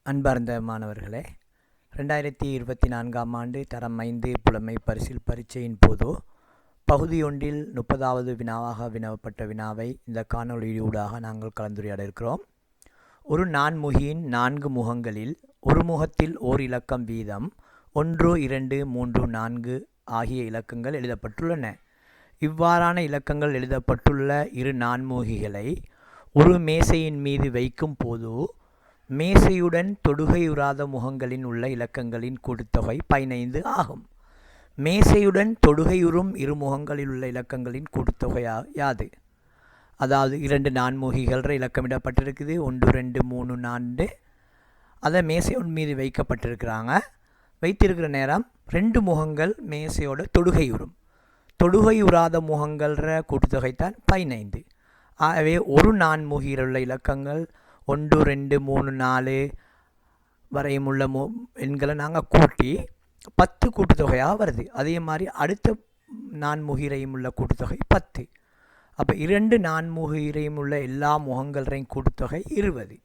அன்பார்ந்த மாணவர்களே, 2024ஆம் ஆண்டு தரம் 5 புலமை பரிசில் பரீட்சையின் போது பகுதி ஒன்றில் 30வது வினாவாக வினவப்பட்ட வினாவை இந்த காணொளியூடாக நாங்கள் கலந்துரையாட இருக்கிறோம். ஒரு நான்முகியின் 4 முகங்களில் ஒரு முகத்தில் ஓர் இலக்கம் வீதம் 1, 2, 3, 4 ஆகிய இலக்கங்கள் எழுதப்பட்டுள்ளன. இவ்வாறான இலக்கங்கள் எழுதப்பட்டுள்ள இரு நான்முகிகளை ஒரு மேசையின் மீது வைக்கும் போது மேசையுடன் தொடுகையுறாத முகங்களில் உள்ள இலக்கங்களின் கூட்டுத்தொகை 15 ஆகும். மேசையுடன் தொடுகையுறும் இரு முகங்களில் உள்ள இலக்கங்களின் கூட்டுத்தொகை யாது? அதாவது இரண்டு நான்முகிகள் இலக்கமிடப்பட்டிருக்குது, 1, 2, 3, 4. அதை மேசையோன் மீது வைக்கப்பட்டிருக்கிறாங்க. வைத்திருக்கிற நேரம் 2 முகங்கள் மேசையோட தொடுகையுறாத முகங்கள்ற கூட்டுத்தொகை தான் 15. ஆகவே ஒரு நான்முகியில் உள்ள இலக்கங்கள் 1, 2, 3, 4 வரையும் உள்ள எண்களை நாங்கள் கூட்டி 10 கூட்டுத்தொகையாக வருது. அதே மாதிரி அடுத்த நான்முகிரையும் உள்ள கூட்டுத்தொகை 10. அப்போ 2 நான்முகிரையும் உள்ள எல்லா முகங்களையும் கூட்டுத்தொகை 20.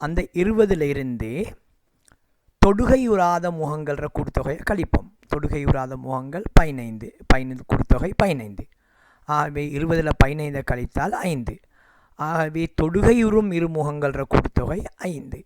அந்த 20லிருந்து தொடுகையுறாத முகங்கள்ற கூட்டுத்தொகையை கழிப்போம். தொடுகையுறாத முகங்கள் 15 கூட்டுத்தொகை 15. ஆகவே 20ல் 15 கழித்தால் 5. ஆகவே தொடுகையுறும் இரு முகங்கள்ற கூட்டுத்தொகை 5.